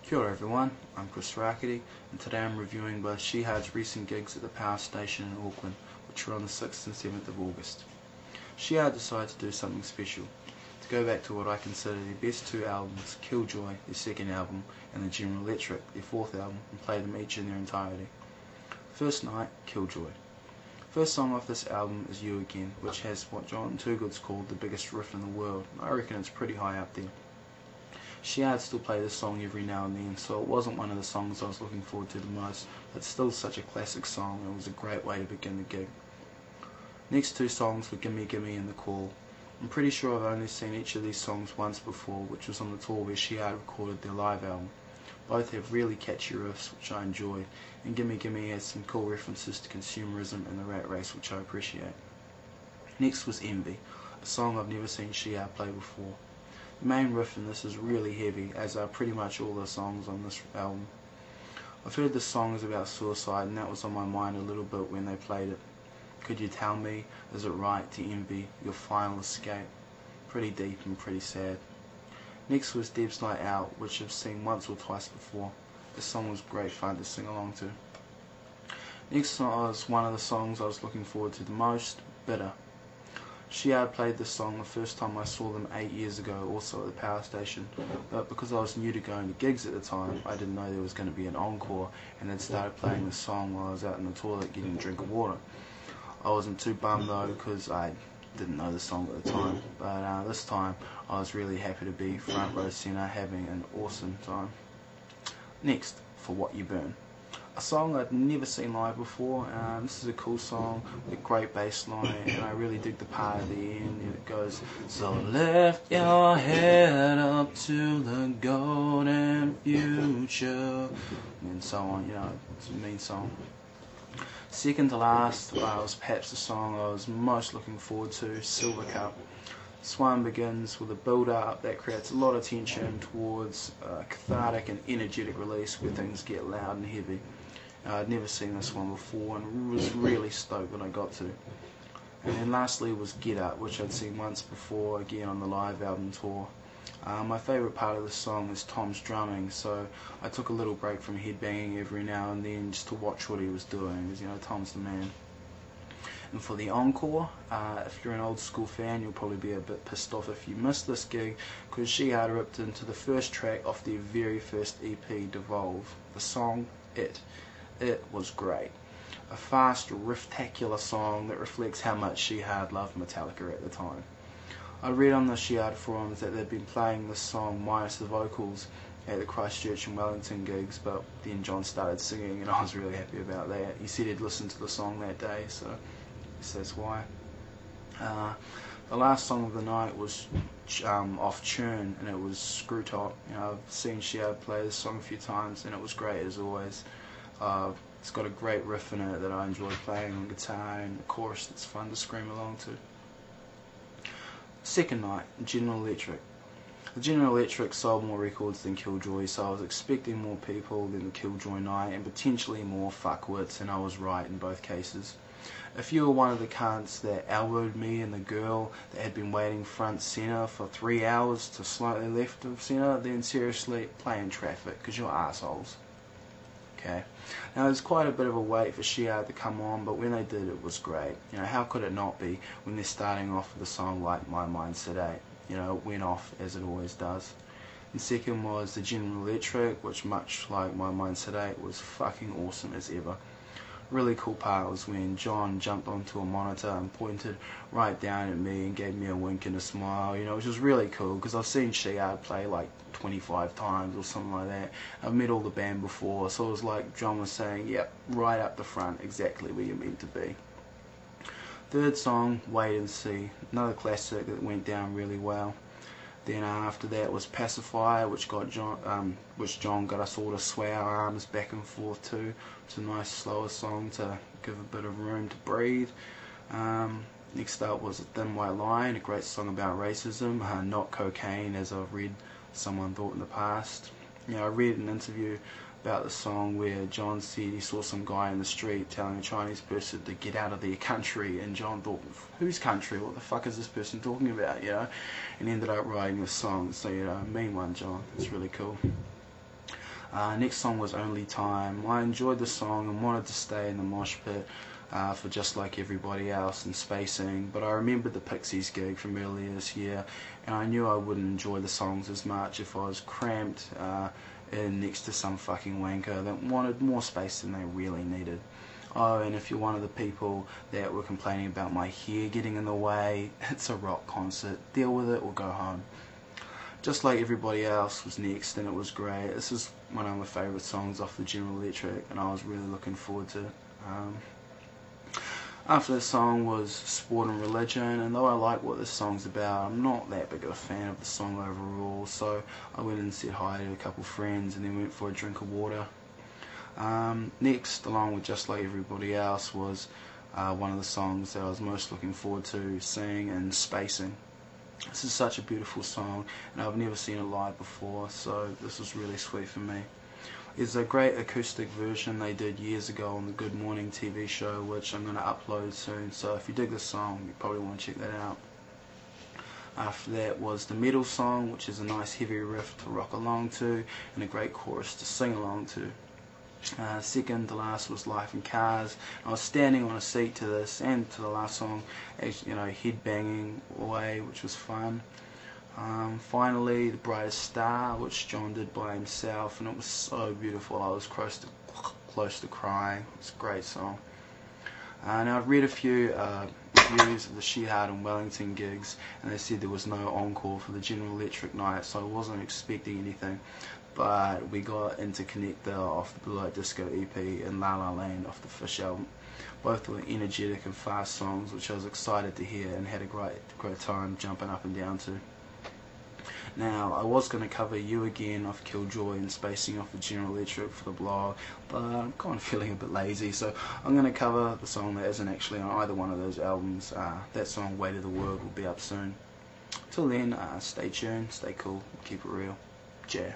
Kia ora everyone, I'm Rakete, and today I'm reviewing both Shihad's recent gigs at the Powerstation in Auckland, which were on the 6th and 7th of August. Shihad decided to do something special, to go back to what I consider their best two albums, Killjoy, their second album, and The General Electric, their fourth album, and play them each in their entirety. First night, Killjoy. First song off this album is You Again, which has what John Toogood's called the biggest riff in the world. I reckon it's pretty high up there. Shihad still play this song every now and then, so it wasn't one of the songs I was looking forward to the most, but still such a classic song, and it was a great way to begin the gig. Next two songs were Gimme Gimme and The Call. I'm pretty sure I've only seen each of these songs once before, which was on the tour where Shihad recorded their live album. Both have really catchy riffs, which I enjoy, and Gimme Gimme has some cool references to consumerism and the rat race, which I appreciate. Next was Envy, a song I've never seen Shihad play before. The main riff in this is really heavy, as are pretty much all the songs on this album. I've heard this song is about suicide, and that was on my mind a little bit when they played it. Could you tell me, is it right to envy your final escape? Pretty deep and pretty sad. Next was Deb's Night Out, which I've seen once or twice before. This song was great fun to sing along to. Next was one of the songs I was looking forward to the most, Bitter. Shihad played this song the first time I saw them 8 years ago, also at the Powerstation, but because I was new to going to gigs at the time, I didn't know there was going to be an encore, and they'd started playing this song while I was out in the toilet getting a drink of water. I wasn't too bummed though, because I didn't know the song at the time, but this time I was really happy to be front row centre having an awesome time. Next, For What You Burn. A song I'd never seen live before. This is a cool song with a great bass line, and I really dig the part at the end, and it goes, so lift your head up to the golden future, and so on. You know, it's a mean song. Second to last was perhaps the song I was most looking forward to, Silver Cup. This one begins with a build-up that creates a lot of tension towards a cathartic and energetic release where things get loud and heavy. I'd never seen this one before and was really stoked that I got to. And then lastly was Get Up, which I'd seen once before, again on the live album tour. My favourite part of the song is Tom's drumming, so I took a little break from headbanging every now and then just to watch what he was doing, because, you know, Tom's the man. And for the encore, if you're an old school fan, you'll probably be a bit pissed off if you missed this gig, because Shihad ripped into the first track off their very first EP, Devolve. The song, It was great. A fast, riff-tacular song that reflects how much Shihad loved Metallica at the time. I read on the Shihad forums that they'd been playing this song minus the vocals at the Christchurch and Wellington gigs, but then John started singing and I was really happy about that. He said he'd listened to the song that day, so I guess that's why. The last song of the night was off Churn, and it was Screw Top. You know, I've seen Shihad play this song a few times and it was great as always. It's got a great riff in it that I enjoy playing on guitar, and a chorus that's fun to scream along to. Second night, General Electric. The General Electric sold more records than Killjoy, so I was expecting more people than the Killjoy night, and potentially more fuckwits, and I was right in both cases. If you were one of the cunts that elbowed me and the girl that had been waiting front centre for 3 hours to slightly left of centre, then seriously, play in traffic, because you're assholes. Okay. Now there's quite a bit of a wait for Shihad to come on, but when they did, it was great. You know, how could it not be when they're starting off with a song like My Mind's Today? You know, it went off as it always does. And second was the General Electric, which much like My Mind's Today, was fucking awesome as ever. Really cool part was when John jumped onto a monitor and pointed right down at me and gave me a wink and a smile, you know, which was really cool, because I've seen Shihad play like 25 times or something like that. I've met all the band before, so it was like John was saying, yep, right up the front, exactly where you're meant to be. Third song, Wait and See, another classic that went down really well. Then after that was Pacifier, which John got us all to sway our arms back and forth to. It's a nice slower song to give a bit of room to breathe. Next up was A Thin White Line, a great song about racism, not cocaine as I've read someone thought in the past. You know, I read an interview about the song where John said he saw some guy in the street telling a Chinese person to get out of their country, and John thought, whose country? What the fuck is this person talking about, you know? And ended up writing this song. So, you know, mean one, John. It's really cool. Next song was Only Time. I enjoyed the song and wanted to stay in the mosh pit for Just Like Everybody Else and Spacing, but I remembered the Pixies gig from earlier this year, and I knew I wouldn't enjoy the songs as much if I was cramped in next to some fucking wanker that wanted more space than they really needed. Oh, and if you're one of the people that were complaining about my hair getting in the way, it's a rock concert. Deal with it or go home. Just Like Everybody Else was next, and it was great. This is one of my favourite songs off the General Electric, and I was really looking forward to it. After the song was Sport and Religion, and though I like what this song's about, I'm not that big of a fan of the song overall, so I went and said hi to a couple friends and then went for a drink of water. Next, along with Just Like Everybody Else, was one of the songs that I was most looking forward to seeing and Spacing. This is such a beautiful song, and I've never seen it live before, so this was really sweet for me. There's a great acoustic version they did years ago on the Good Morning TV show, which I'm going to upload soon, so if you dig this song, you probably want to check that out. After that was the Metal song, which is a nice heavy riff to rock along to, and a great chorus to sing along to. Second to last was Life in Cars. I was standing on a seat to this and to the last song, head banging away, which was fun. Finally, The Brightest Star, which John did by himself, and it was so beautiful. I was close to crying. It's a great song. Now I've read a few reviews of the Shihad and Wellington gigs, and they said there was no encore for the General Electric night, so I wasn't expecting anything. But we got Interconnector off the Blue Light Disco EP and La La Land off the Fish album. Both were energetic and fast songs, which I was excited to hear and had a great time jumping up and down to. Now, I was going to cover You Again off Killjoy and Spacing off the General Electric for the blog, but I'm kind of feeling a bit lazy, so I'm going to cover the song that isn't actually on either one of those albums. That song, Weight of the World, will be up soon. Till then, stay tuned, stay cool, keep it real. Yeah.